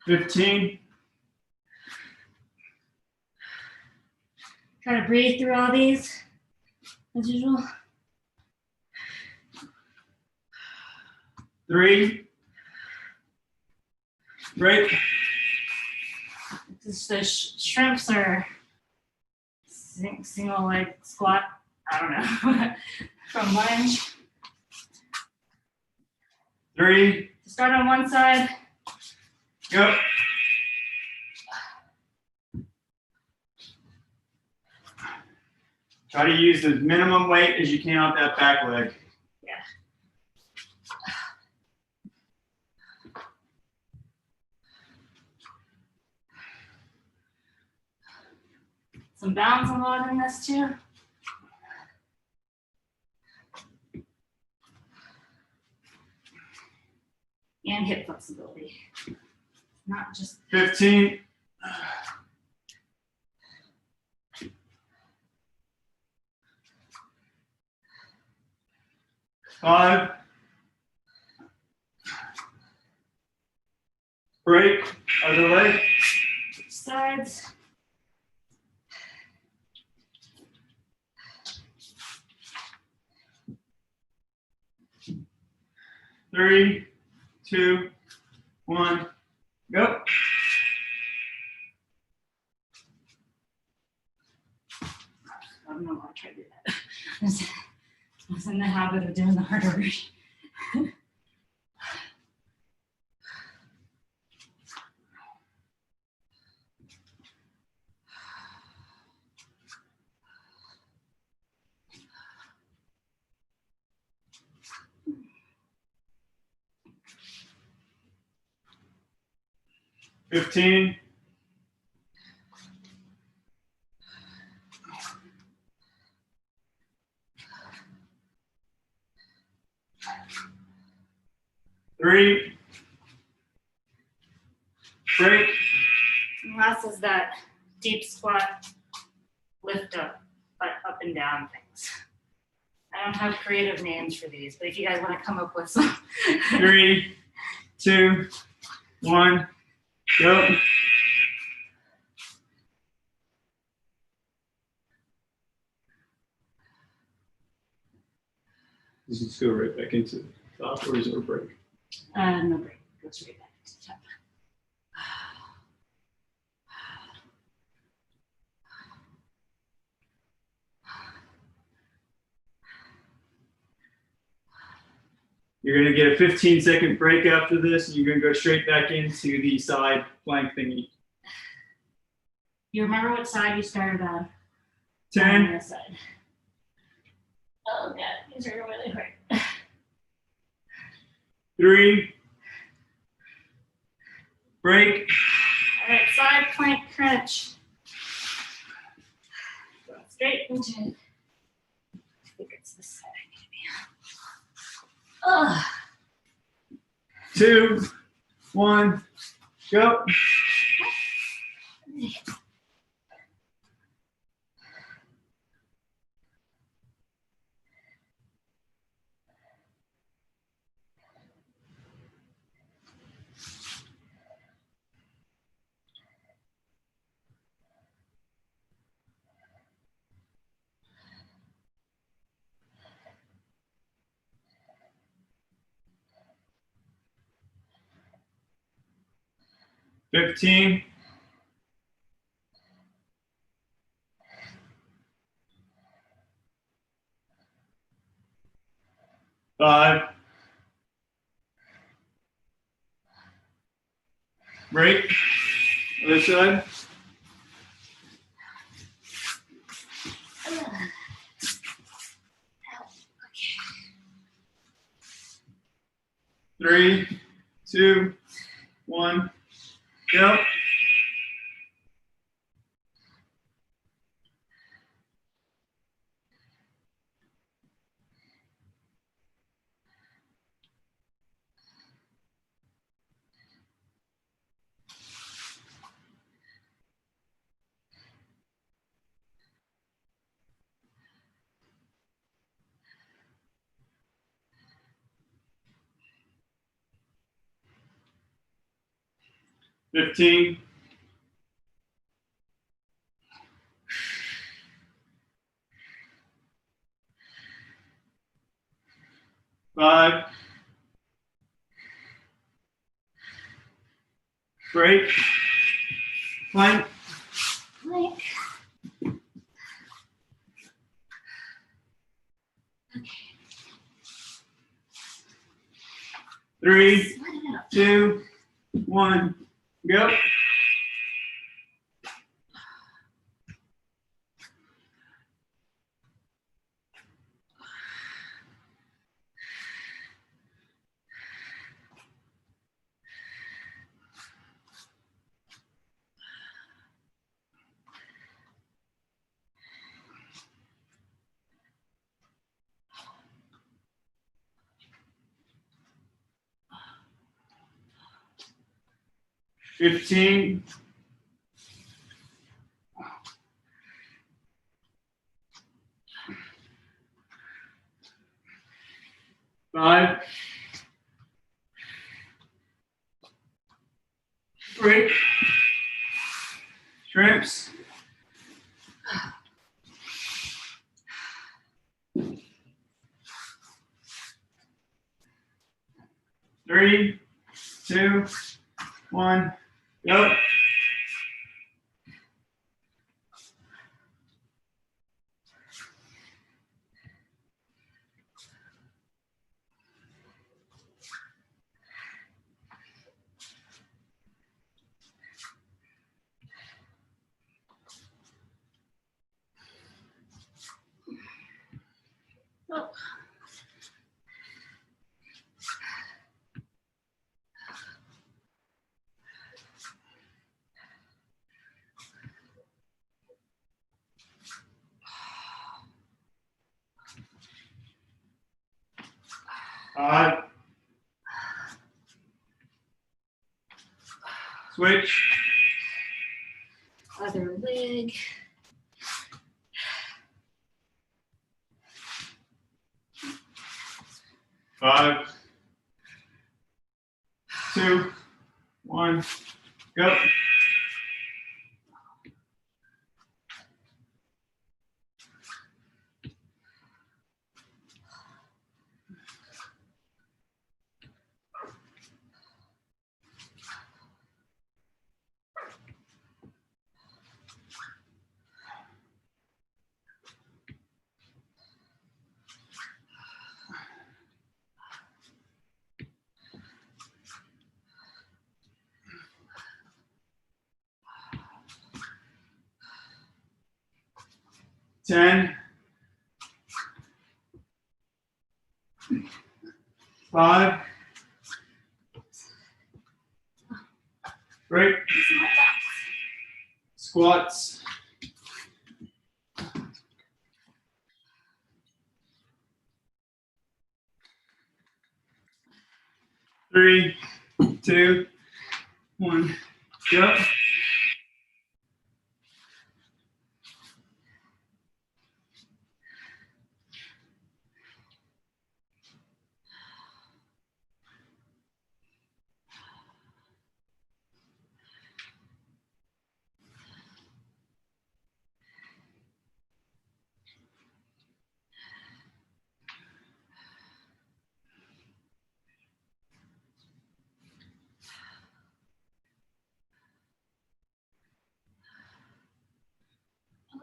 $15. Try to breathe through all these as usual. 3. Break. The shrimps are single leg squat. I don't know. From lunge. 3, Start on one side. go. Try to use the minimum weight as you can off that back leg. Yeah. Some balance involved in this too. And hip flexibility. Not just 15. 5. Break. Other leg. sides. Three, 2, 1, go. I don't know why I tried to do that. I was in the habit of doing the harder version. $15. 3. Break. And last is that deep squat, lift up, but up and down things. don't have creative names for these, but if you guys want to come up with some. 3, 2, 1, go. This is go right back into the top, or is there a break? No break. Go straight back to the top. You're gonna get a 15-second break after this, and you're gonna go straight back into the side plank thingy. You remember what side you started on? 10, On this side. Oh god, these are really hard. 3, break. All right, side plank crunch. Go straight into. I think it's this side I need to be on. Ugh. 2, 1, go. $15. 5. Break. Other side. Ugh. 3, 2, 1, go. $15. 5. Break. Plank. Plank. 3, Sweat it out. 2, 1, go. $15. 5. Break. Shrimps. 3, 2, 1, go. Oh. Switch. Other leg. 5, 2, 1, go. Ten, 5, break, squats, 3, 2, 1, go.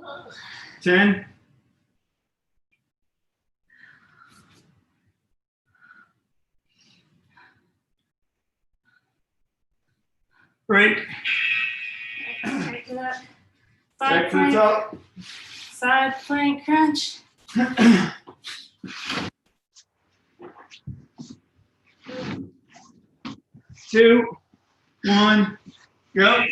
Ugh. 10, break, Back to that. back Side to the plank, top. side plank crunch. 2, 1, go.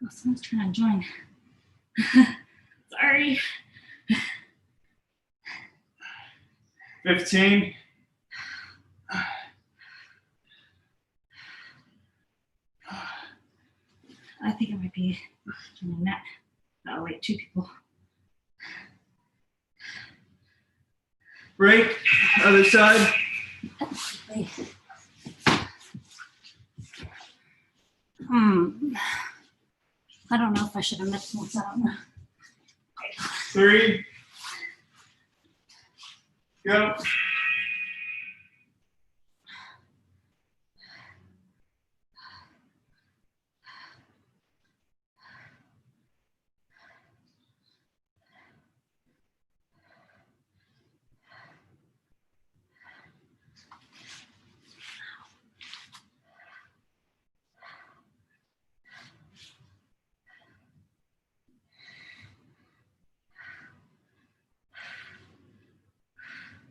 Oh, someone's trying to join. Sorry. 15, I think it might be joining that. Oh wait, 2 people. break, other side. Wait. I don't know if I should have mixed this. I don't know. 3, go.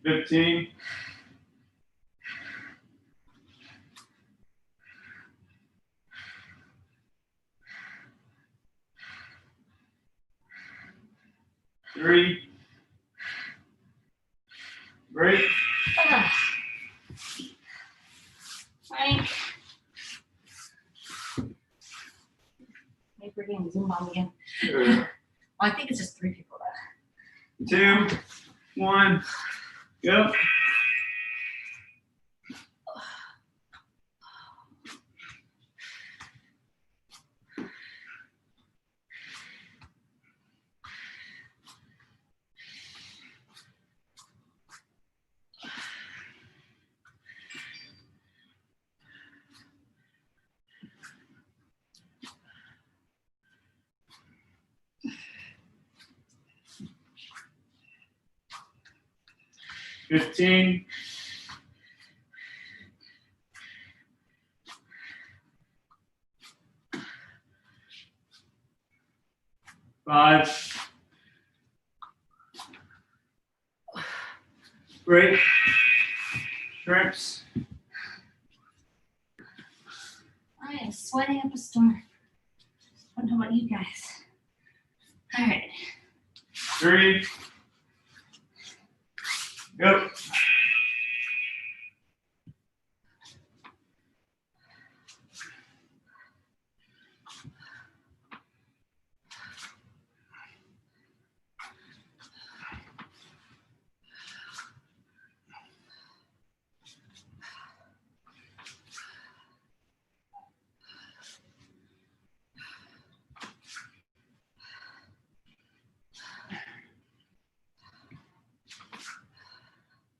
Fifteen, 3, break, Frank. Maybe we're getting Zoom on again. Well, I think it's just 3 people though. 2, 1, go. Fifteen, 5, break, shrimps, I am sweating up a storm. I don't know about you guys. All right. 3, go.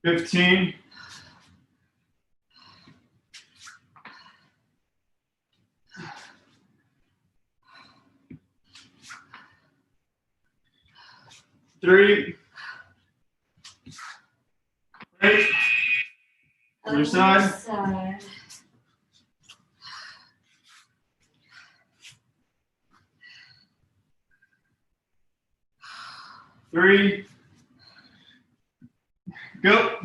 15. 3. Right. Other side. 3. Go.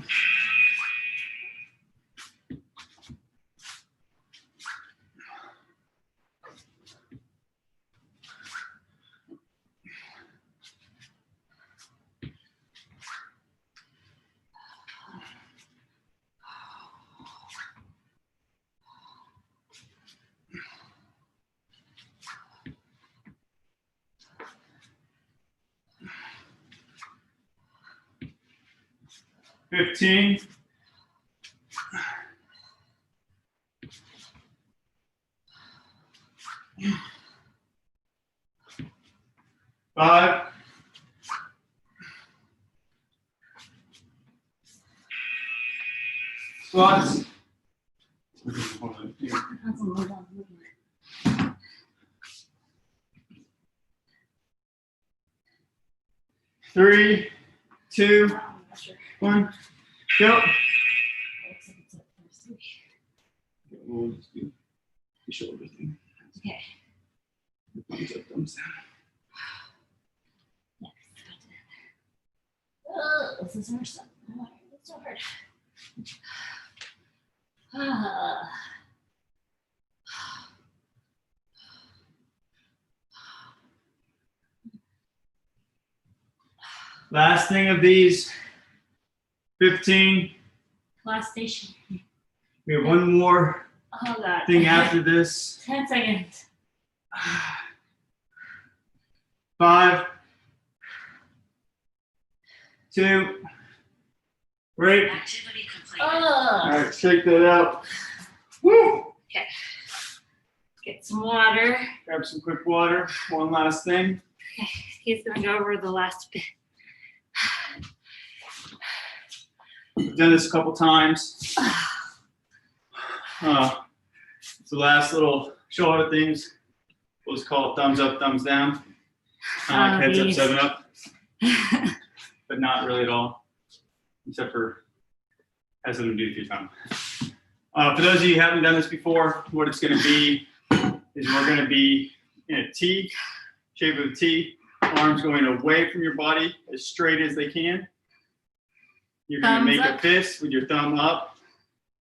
15. 5. 6. 3, 2, 1. Go. We'll just do the shoulder thing. Okay. Thumbs up, thumbs down. Oh, this is hard stuff. Oh, it's so hard. Ah. Last thing of these 15. Last station. We have one more Oh God. thing after this. 10 seconds. 5, 2, right. Activity completed. All Oh. right, shake that out. Woo! Okay. Get some water. Grab some quick water. One last thing. Okay. He's gonna go over the last bit. I've done this a couple times. It's the last little shoulder things. We'll just call it thumbs up, thumbs down. Heads up, these. 7 up, but not really at all, except for has something to do with your thumb. For those of you who haven't done this before, what it's going to be is we're going to be in a T, shape of a T, arms going away from your body as straight as they can. You're going to Thumbs make a up. fist with your thumb up,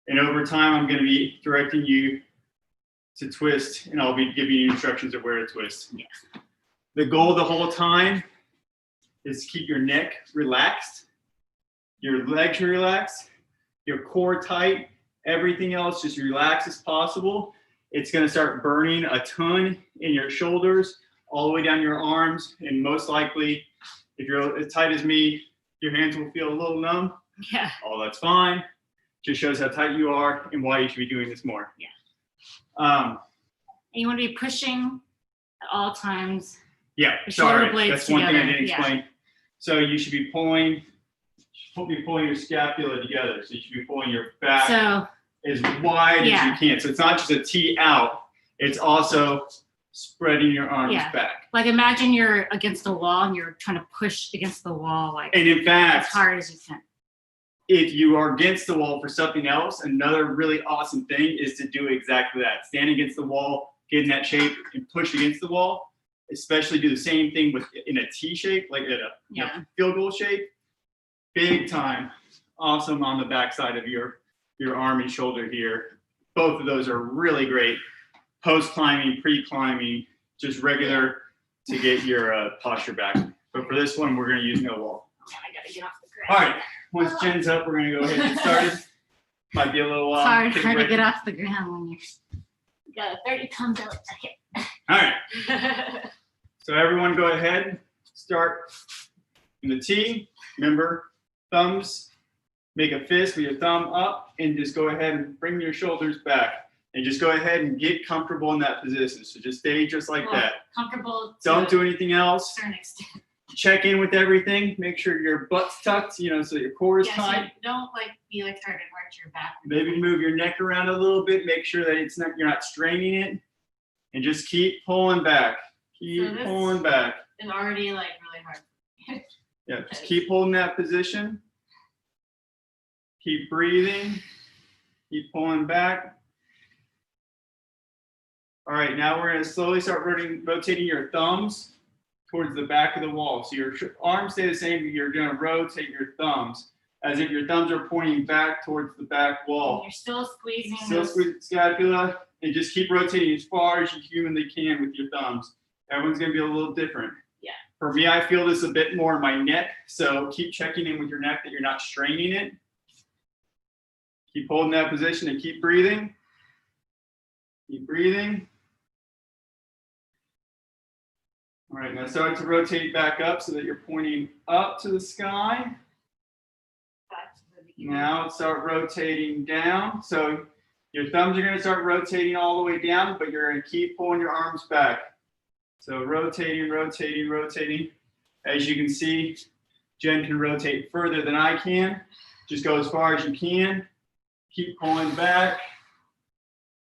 and over time I'm going to be directing you to twist, and I'll be giving you instructions of where to twist. Yeah. The goal the whole time is to keep your neck relaxed, your legs relaxed, your core tight, everything else just relax as possible. It's going to start burning a ton in your shoulders, all the way down your arms, and most likely, if you're as tight as me, your hands will feel a little numb. Yeah. Oh, that's fine. Just shows how tight you are and why you should be doing this more. Yeah. Um, And you want to be pushing at all times. Yeah, The shoulder sorry, blades that's one thing I together, didn't yeah. explain. So you should be pulling your scapula together. So you should be pulling your back So as wide Yeah. as you can. So it's not just a T out, it's also spreading your arms Yeah. back. like imagine you're against a wall and you're trying to push against the wall like And in as fact, hard as you can. if you are against the wall for something else, another really awesome thing is to do exactly that. Stand against the wall, get in that shape, and push against the wall. Especially do the same thing with in a T shape, like in a Yeah. field goal shape. Big time. Awesome on the backside of your arm and shoulder here. Both of those are really great. Post climbing, pre climbing, just regular to get your posture back. But for this one, we're gonna use no wall. I gotta get off the All ground. right, once Jen's up, we're gonna go ahead and get started. Might be a little It's hard take a to break. get off the ground when you got a 30-pound belt. Okay. All right, so everyone go ahead, start in the T. Remember, thumbs, make a fist with your thumb up and just go ahead and bring your shoulders back. And just go ahead and get comfortable in that position. So just stay just like Well, that. Comfortable. Don't do anything a else. certain extent. Check in with everything. Make sure your butt's tucked, you know, so your core is Yeah, so tight. don't be like trying to arch your back. Maybe move your neck around a little bit. Make sure that it's not, you're not straining it. And just keep pulling back. Keep So this- pulling back. It's already like really hard. Yeah, just keep holding that position. Keep breathing. Keep pulling back. All right, now we're gonna slowly start rotating your thumbs towards the back of the wall. So your arms stay the same, but you're gonna rotate your thumbs as if your thumbs are pointing back towards the back And wall. you're still squeezing. Still those- squeeze the scapula and just keep rotating as far as you humanly can with your thumbs. Everyone's gonna be a little different. Yeah. For me, I feel this a bit more in my neck, so keep checking in with your neck that you're not straining it. Keep holding that position and keep breathing. Keep breathing. All right, now start to rotate back up so that you're pointing up to the sky. back to the beginning. Now start rotating down. So your thumbs are going to start rotating all the way down, but you're going to keep pulling your arms back. So rotating, rotating, rotating. As you can see, Jen can rotate further than I can. Just go as far as you can. Keep pulling back.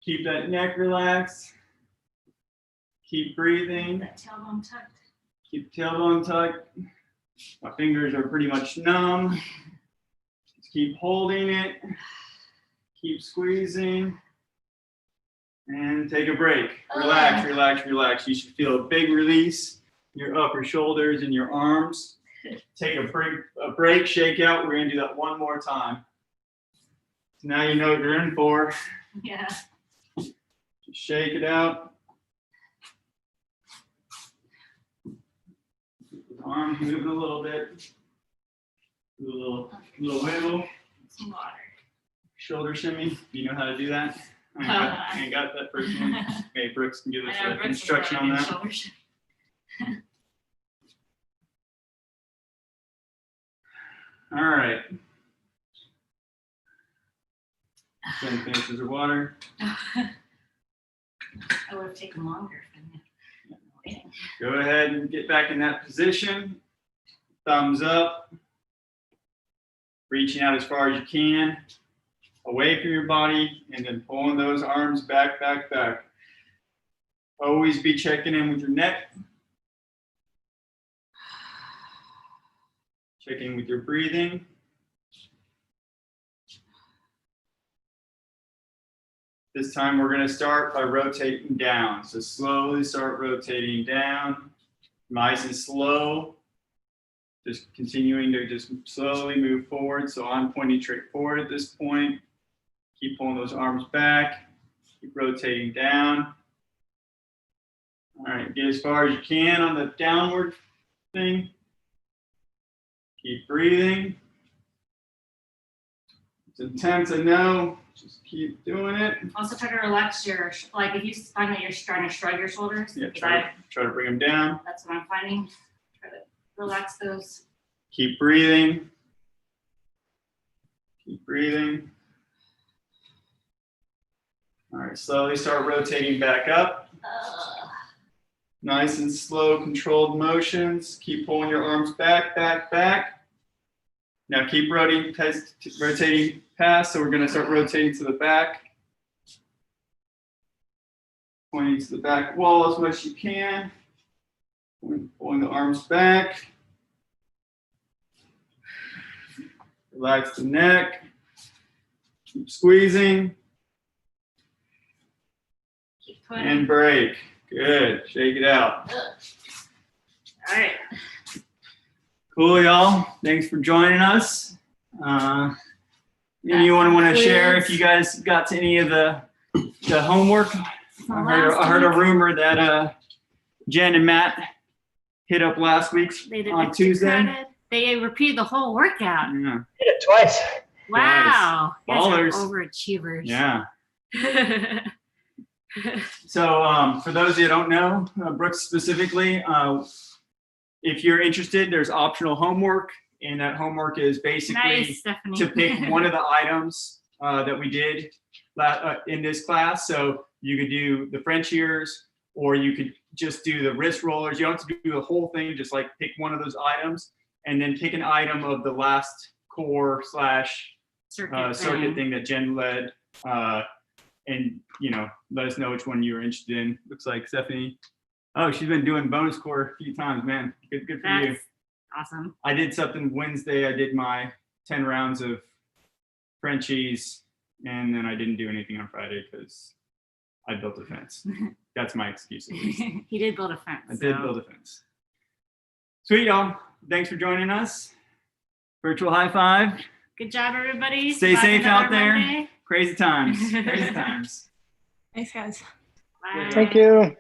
Keep that neck relaxed. Keep breathing. That tailbone tucked. Keep the tailbone tucked. My fingers are pretty much numb. Just keep holding it. Keep squeezing. And take a break. Relax, relax, relax. You should feel a big release in your upper shoulders and your arms. Take a break, shake out. We're gonna do that one more time. So now you know what you're in for. Yeah. Just shake it out. Arms moving a little bit. Do a little wiggle. Some water. Shoulder shimmy. You know how to do that? I ain't got that first one. Hey, Brooks can give us I know an Brooks is instruction on already that. shoulders. All right. Jen finishes her water. I would have taken longer if I hadn't been waiting. Go ahead and get back in that position. Thumbs up. Reaching out as far as you can. Away from your body and then pulling those arms back, back, back. Always be checking in with your neck. Check in with your breathing. This time we're going to start by rotating down. So slowly start rotating down. Nice and slow. Just continuing to just slowly move forward. So I'm pointing straight forward at this point. Keep pulling those arms back. Keep rotating down. All right, get as far as you can on the downward thing. Keep breathing. It's intense, I know. Just keep doing it. Also try to relax your, like if you find that you're trying to shrug your shoulders, Yeah, because try to bring them down. that's what I'm finding. Try to relax those. Keep breathing. Keep breathing. All right, slowly start rotating back up. Nice and slow, controlled motions. Keep pulling your arms back, back, back. Now keep rotating past, so we're going to start rotating to the back. Pointing to the back wall as much as you can. Pulling the arms back. Relax the neck. Keep squeezing. Keep putting. And break. Good. Shake it out. All right. Cool, y'all. Thanks for joining us. Anyone want to share if you guys got to any of the homework? I heard a rumor that Jen and Matt hit up last week's They did on extra Tuesday. credit. They repeated the whole workout. Yeah. Did it twice. Wow. You guys are Ballers. overachievers. Yeah. So for those of you who don't know, Brooks specifically, if you're interested, there's optional homework, and that homework is basically Nice, Stephanie. to pick one of the items that we did in this class. So you could do the French ears, or you could just do the wrist rollers. You don't have to do the whole thing, just like pick one of those items, and then pick an item of the last core / circuit thing that Jen led. And let us know which one you were interested in. Looks like Stephanie. Oh, she's been doing bonus core a few times, man. Good for you. That's awesome. I did something Wednesday. I did my 10 rounds of Frenchies, and then I didn't do anything on Friday because I built a fence. That's my excuse. At least. He did build a fence. I did build a fence. Sweet, y'all. Thanks for joining us. Virtual high five. Good job, everybody. Stay Survived safe another out there. Monday. Crazy times. Crazy times. Thanks, guys. Bye. Thank you.